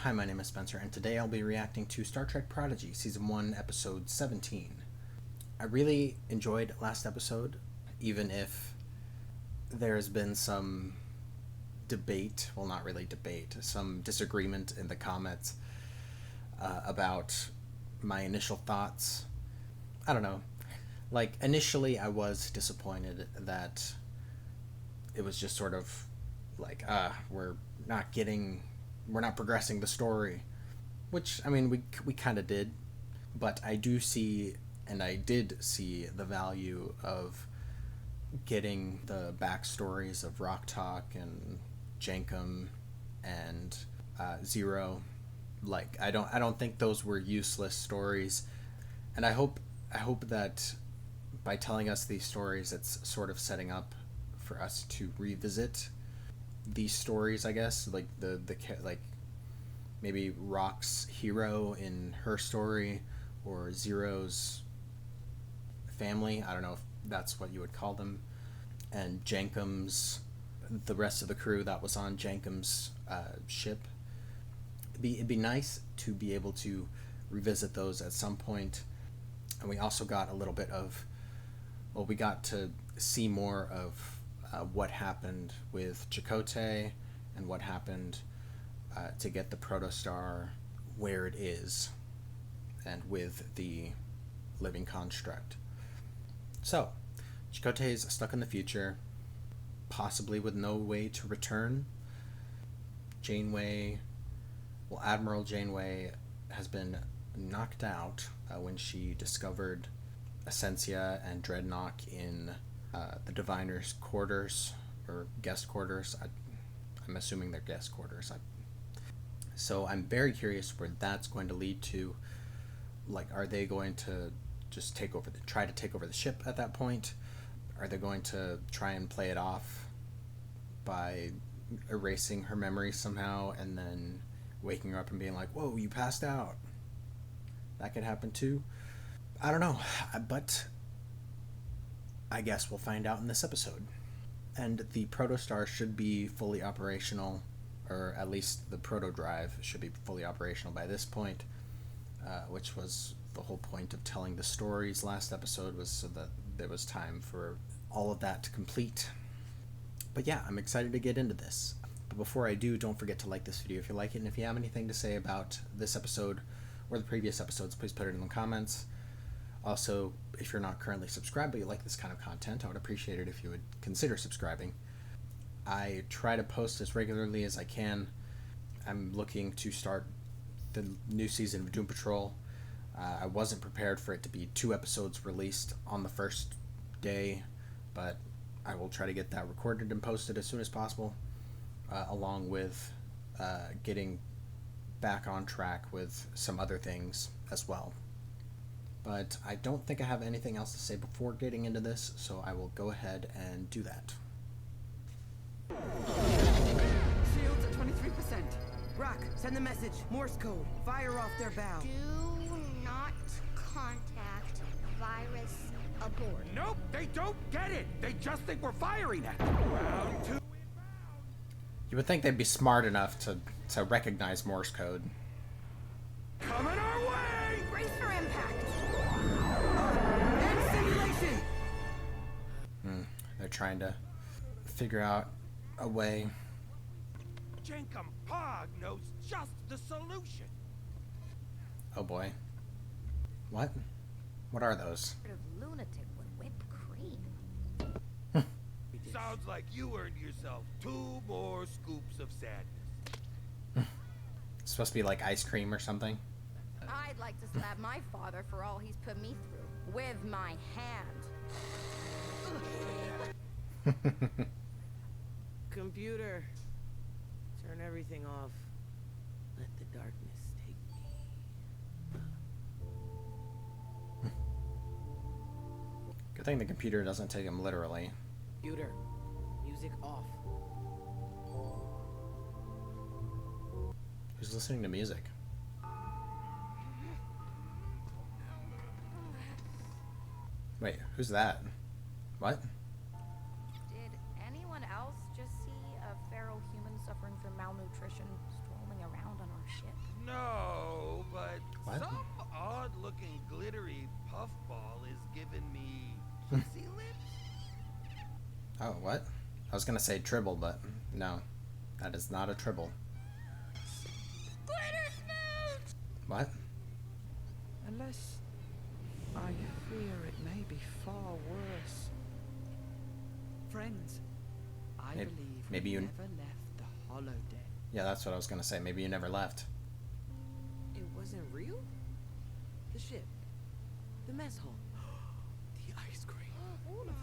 Hi, my name is Spencer, and today I'll be reacting to Star Trek Prodigy, Season 1, Episode 17. I really enjoyed last episode, even if there has been some debate, well, not really debate, some disagreement in the comments about my initial thoughts. I don't know. Like, initially I was disappointed that it was just sort of like, we're not progressing the story, which, I mean, we kind of did, but I did see the value of getting the backstories of rok-tahk and Jankum and Zero. Like, I don't think those were useless stories, and I hope that by telling us these stories, it's sort of setting up for us to revisit these stories, I guess, like like maybe Rock's hero in her story, or Zero's family, I don't know if that's what you would call them, and the rest of the crew that was on Jankum's ship. It'd be nice to be able to revisit those at some point. And we also got a little bit of, well, we got to see more of what happened with Chakotay and what happened to get the protostar where it is and with the living construct. So, Chakotay's stuck in the future, possibly with no way to return. Admiral Janeway has been knocked out when she discovered Essentia and Dreadnought in the Diviner's quarters, or guest quarters. I'm assuming they're guest quarters. So I'm very curious where that's going to lead to. Like, are they going to just try to take over the ship at that point? Are they going to try and play it off by erasing her memory somehow and then waking her up and being like, whoa, you passed out? That could happen too. I don't know, but I guess we'll find out in this episode. And the protostar should be fully operational, or at least the proto-drive should be fully operational by this point, which was the whole point of telling the stories last episode, was so that there was time for all of that to complete. But yeah, I'm excited to get into this. But before I do, don't forget to like this video if you like it, and if you have anything to say about this episode or the previous episodes, please put it in the comments. Also, if you're not currently subscribed but you like this kind of content, I would appreciate it if you would consider subscribing. I try to post as regularly as I can. I'm looking to start the new season of Doom Patrol. I wasn't prepared for it to be 2 episodes released on the first day, but I will try to get that recorded and posted as soon as possible, along with getting back on track with some other things as well. But I don't think I have anything else to say before getting into this, so I will go ahead and do that. Shields at 23%. Rock, send the message. Morse code. Fire off their bow. Do not contact virus aboard. Nope, they don't get it. They just think we're firing at them. Round 2 inbound. You would think they'd be smart enough to recognize Morse code. Coming our way! Brace for impact. End simulation! They're trying to figure out a way. Jankum Pog knows just the solution. Oh boy. What? What are those? Sort of lunatic with whipped cream. Sounds like you earned yourself 2 more scoops of sadness. It's supposed to be like ice cream or something. I'd like to slap my father for all he's put me through with my hand. Computer, turn everything off. Let the darkness take me. Good thing the computer doesn't take him literally. Computer, music off. Who's listening to music? Wait, who's that? What? Did anyone else just see a feral human suffering from malnutrition strolling around on our ship? glittery puffball is giving me pussy lips. Oh, what? I was gonna say tribble, but no. That is not a tribble. Glitter snooze! What? Unless I fear it may be far worse. Friends, I Maybe- believe maybe we you- never left the holodeck. Yeah, that's what I was gonna say. Maybe you never left. It wasn't real? The ship. The mess hall. The ice cream.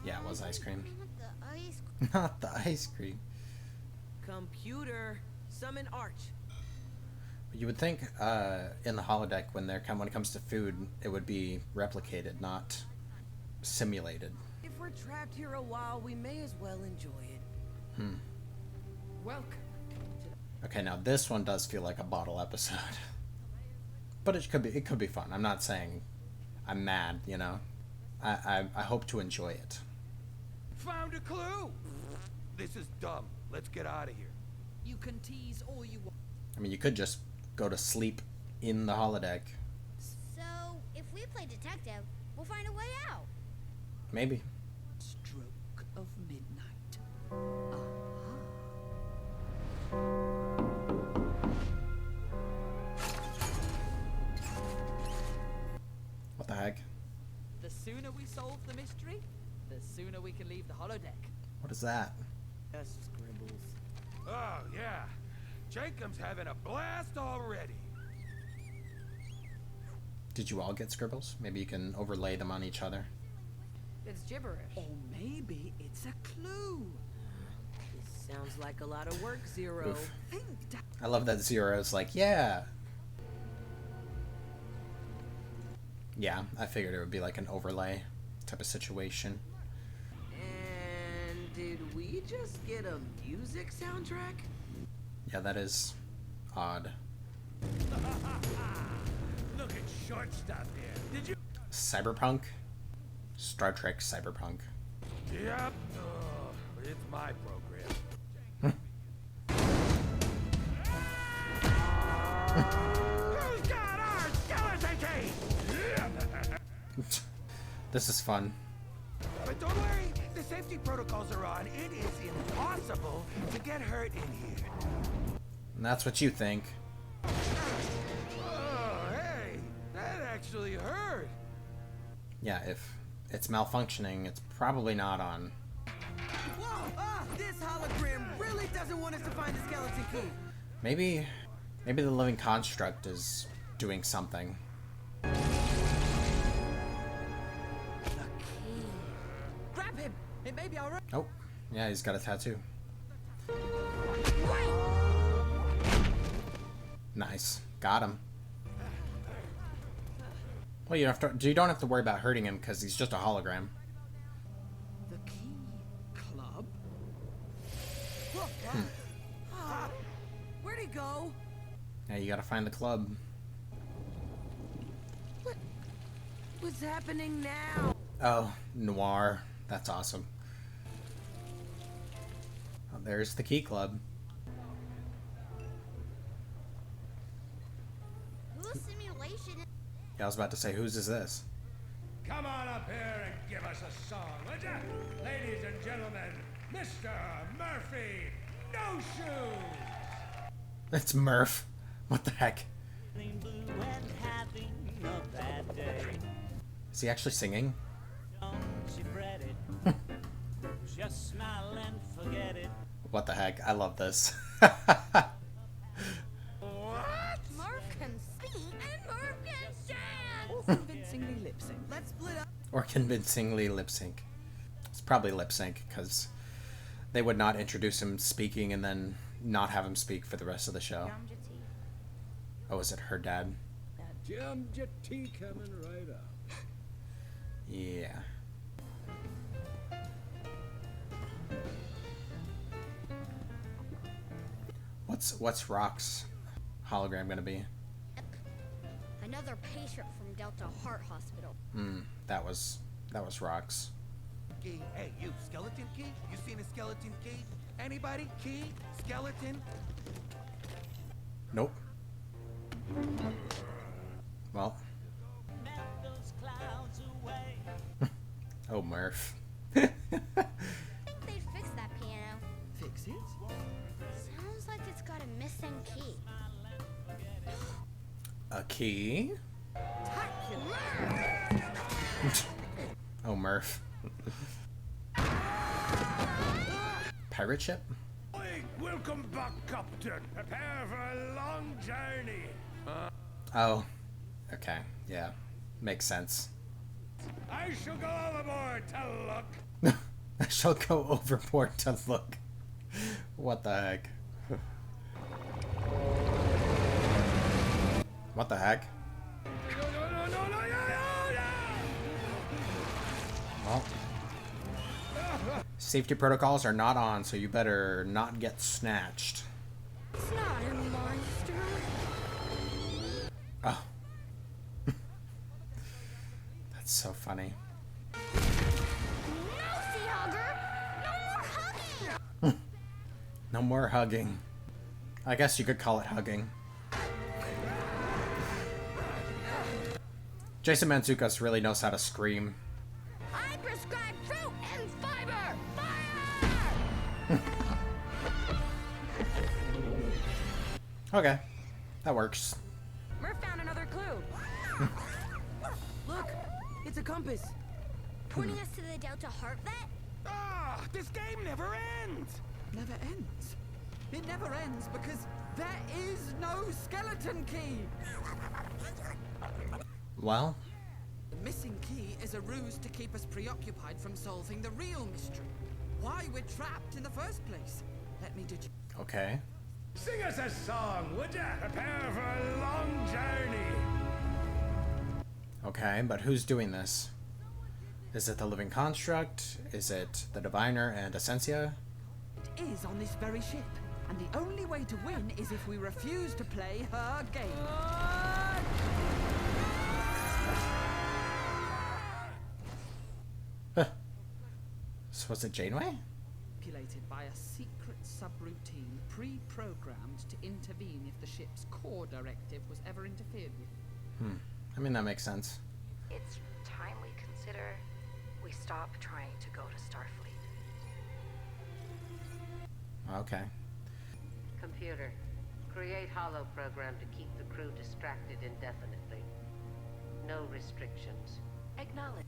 Yeah, it was ice cream. Not the ice Not the ice cream. Computer, summon Arch. You would think in the holodeck when it comes to food, it would be replicated, not simulated. If we're trapped here a while, we may as well enjoy it. Welcome. Okay, now this one does feel like a bottle episode. But it could be fun. I'm not saying I'm mad, you know. I hope to enjoy it. Found a clue. This is dumb. Let's get out of here. You can tease all you want. I mean, you could just go to sleep in the holodeck. So, if we play detective, we'll find a way out. Maybe. Stroke of midnight. What the heck? The sooner we solve the mystery, the sooner we can leave the holodeck. What is that? Us scribbles. Oh, yeah. Jacob's having a blast already. Did you all get scribbles? Maybe you can overlay them on each other. It's gibberish. Or maybe it's a clue. This sounds like a lot of work, Zero. Oof. Think that I love that Zero's like, yeah. Yeah, I figured it would be like an overlay type of situation. And did we just get a music soundtrack? Yeah, that is odd. Look at short stuff here. Did you? Cyberpunk? Star Trek Cyberpunk. Yep. Oh, it's my program. Who's got our skeleton key? This is fun. But don't worry, the safety protocols are on. It is impossible to get hurt in here. And that's what you think. Oh, hey, that actually hurt. Yeah, if it's malfunctioning, it's probably not on. Whoa! This hologram really doesn't want us to find the skeleton key. Maybe the living construct is doing something. The key. Grab him! It may be alright. Oh, yeah, he's got a tattoo. Nice, got him. Well, you don't have to worry about hurting him because he's just a hologram. The key club? Where'd he go? Yeah, you gotta find the club. What's happening now? Oh, noir. That's awesome. Oh, there's the key club. Whose simulation is Yeah, I was about to say, whose is this? Come on up here and give us a song, would ya? Ladies and gentlemen, Mr. Murphy, No Shoes! It's Murph. What the heck? Feeling blue and having a bad day. Is he actually singing? Don't you fret it. Just smile and forget it. What the heck? I love this. What? Murph can speak and Murph can dance! Or convincingly lip sync. Let's split up. Or convincingly lip sync. It's probably lip sync because they would not introduce him speaking and then not have him speak for the rest of the show. Oh, is it her dad? Jam your tea coming right up. Yeah. What's Rock's hologram gonna be? Another patient from Delta Heart Hospital. That was Rock's. Key. Hey, you, skeleton key? You seen a skeleton key? Anybody? Key? Skeleton? Nope. Well, Met those Murph. I think they'd fix that piano. Fix it? Sounds like it's got a missing key. A key? Oh, Murph. Pirate ship? Hey, welcome back, Captain. Prepare for a long journey. Oh. Okay. Yeah. Makes sense. I shall go overboard to look. I shall go overboard to look. What the heck? What the heck? No. Well, safety protocols are not on, so you better not get snatched. It's not a monster. Oh. That's so funny. Mousy hugger! No more hugging! No more hugging. I guess you could call it hugging. Jason Mantzoukas really knows how to scream. I prescribe fruit and fiber! Fire! Okay. That works. Murph found another clue. Look, it's a compass. Pointing us to the Delta Heart Vet? Ah, this game never ends. Never ends. It never ends because there is no skeleton key. Well, The missing key is a ruse to keep us preoccupied from solving the real mystery. Why we're trapped in the first place. Let me do. okay. Sing us a song, would ya? Prepare for a long journey. Okay, but who's doing this? Is it the Living Construct? Is it the Diviner and Essentia? It is on this very ship, and the only way to win is if we refuse to play her game. So was it Janeway? Manipulated by a secret subroutine pre-programmed to intervene if the ship's core directive was ever interfered with. I mean, that makes sense. It's time we consider we stop trying to go to Starfleet. Okay. Computer, create holo program to keep the crew distracted indefinitely. No restrictions. Acknowledge.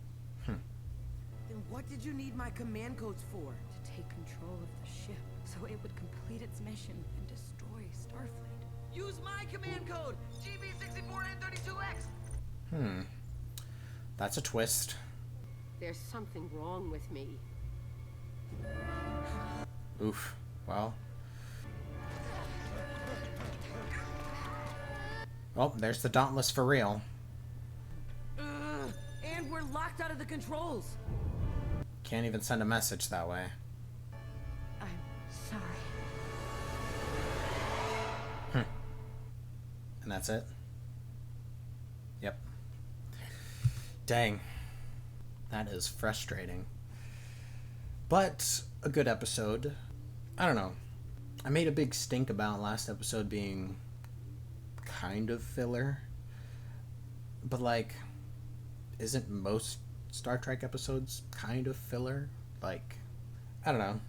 Then what did you need my command codes for? To take control of the ship so it would complete its mission and destroy Starfleet. Use my command code, GB64N32X. That's a twist. There's something wrong with me. Oof. Well. Oh, there's the Dauntless for real. And we're locked out of the controls. Can't even send a message that way. I'm sorry. And that's it? Yep. Dang. That is frustrating. But a good episode. I don't know. I made a big stink about last episode being kind of filler. But like, isn't most Star Trek episodes kind of filler? Like, I don't know.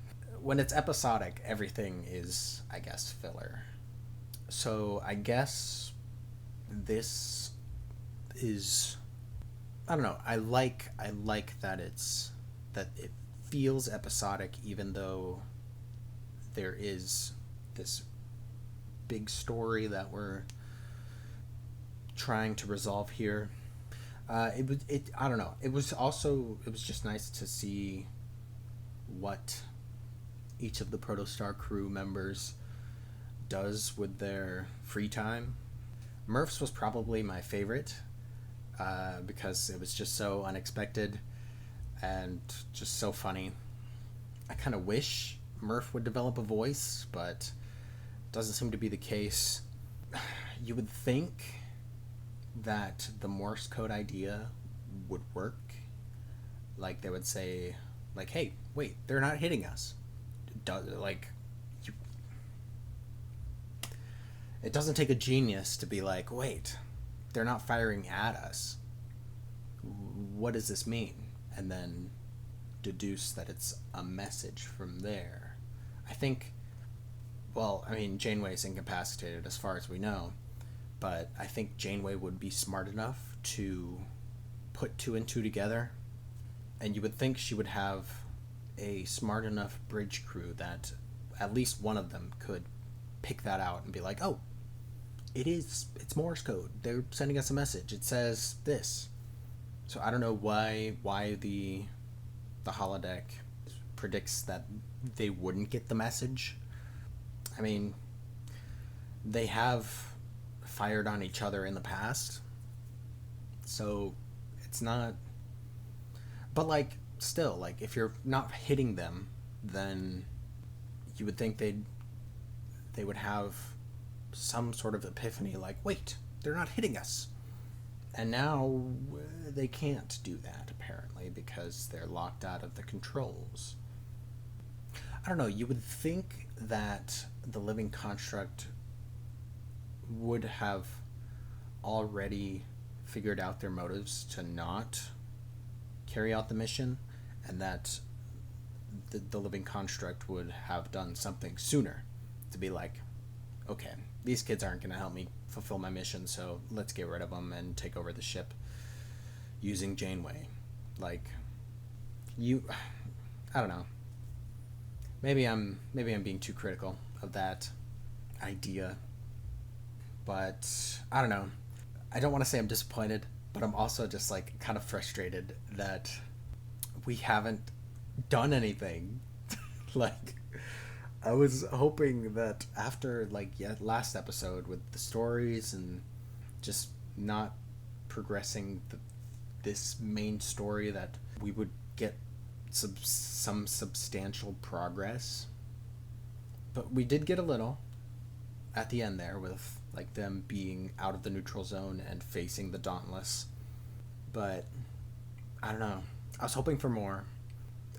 When it's episodic, everything is, I guess, filler. So I guess this is, I don't know. I like that it feels episodic, even though there is this big story that we're trying to resolve here. I don't know. It was just nice to see what each of the Protostar crew members does with their free time. Murph's was probably my favorite because it was just so unexpected and just so funny. I kind of wish Murph would develop a voice, but it doesn't seem to be the case. You would think that the Morse code idea would work. Like, they would say, like, hey, wait, they're not hitting us. It doesn't take a genius to be like, wait, they're not firing at us. What does this mean? And then deduce that it's a message from there. I think, well, I mean, Janeway's incapacitated as far as we know, but I think Janeway would be smart enough to put 2 and 2 together, and you would think she would have a smart enough bridge crew that at least one of them could pick that out and be like, oh, it's Morse code. They're sending us a message. It says this. So I don't know why the holodeck predicts that they wouldn't get the message. I mean, they have fired on each other in the past, so it's not, but like, still, like, if you're not hitting them, then you would think they would have some sort of epiphany, like, wait, they're not hitting us. And now they can't do that, apparently, because they're locked out of the controls. I don't know, you would think that the living construct would have already figured out their motives to not carry out the mission, and that the living construct would have done something sooner to be like, okay, these kids aren't going to help me fulfill my mission, so let's get rid of them and take over the ship using Janeway. Like, I don't know. Maybe I'm being too critical of that idea, but I don't know. I don't want to say I'm disappointed, but I'm also just like kind of frustrated that we haven't done anything. Like, I was hoping that after last episode with the stories and just not progressing this main story, that we would get some substantial progress. But we did get a little at the end there with like them being out of the neutral zone and facing the Dauntless. But I don't know. I was hoping for more.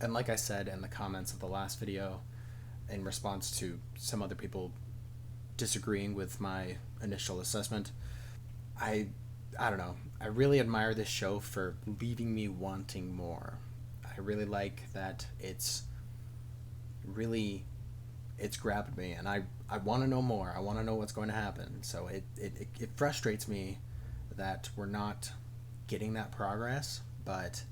And like I said in the comments of the last video, in response to some other people disagreeing with my initial assessment, I don't know. I really admire this show for leaving me wanting more. I really like that it's grabbed me, and I want to know more. I want to know what's going to happen. So it frustrates me that we're not getting that progress, but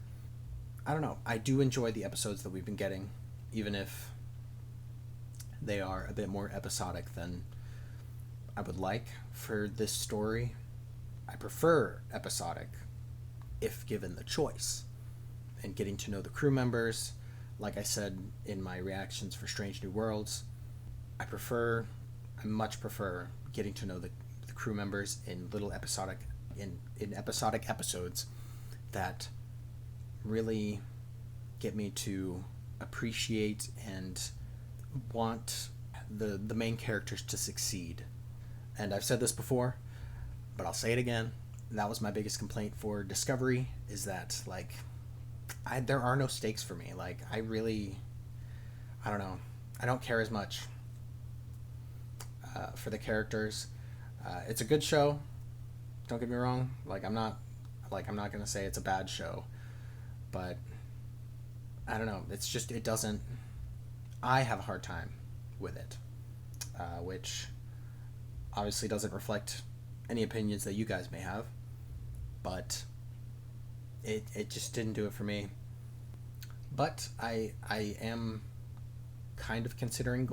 I don't know. I do enjoy the episodes that we've been getting, even if they are a bit more episodic than I would like for this story. I prefer episodic if given the choice, and getting to know the crew members. Like I said in my reactions for Strange New Worlds, I much prefer getting to know the crew members in little episodic episodes that really get me to appreciate and want the main characters to succeed. And I've said this before, but I'll say it again. That was my biggest complaint for Discovery, is that like there are no stakes for me. Like, I don't know. I don't care as much for the characters. It's a good show. Don't get me wrong. I'm not gonna say it's a bad show, but I don't know. It's just, I have a hard time with it, which obviously doesn't reflect any opinions that you guys may have, but it just didn't do it for me. But I am kind of considering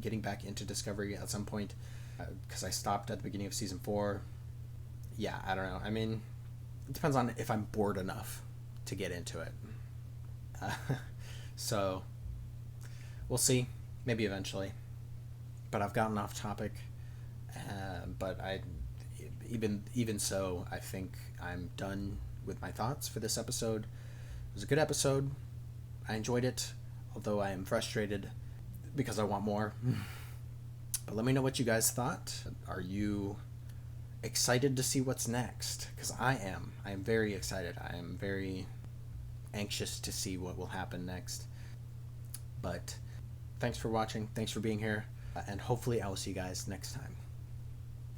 getting back into Discovery at some point, because I stopped at the beginning of season 4. Yeah, I don't know. I mean, it depends on if I'm bored enough to get into it. So we'll see. Maybe eventually. But I've gotten off topic. But even so, I think I'm done with my thoughts for this episode. It was a good episode. I enjoyed it, although I am frustrated because I want more. But let me know what you guys thought. Are you excited to see what's next? Because I am. I am very excited. I am very anxious to see what will happen next. But thanks for watching. Thanks for being here. And hopefully I will see you guys next time.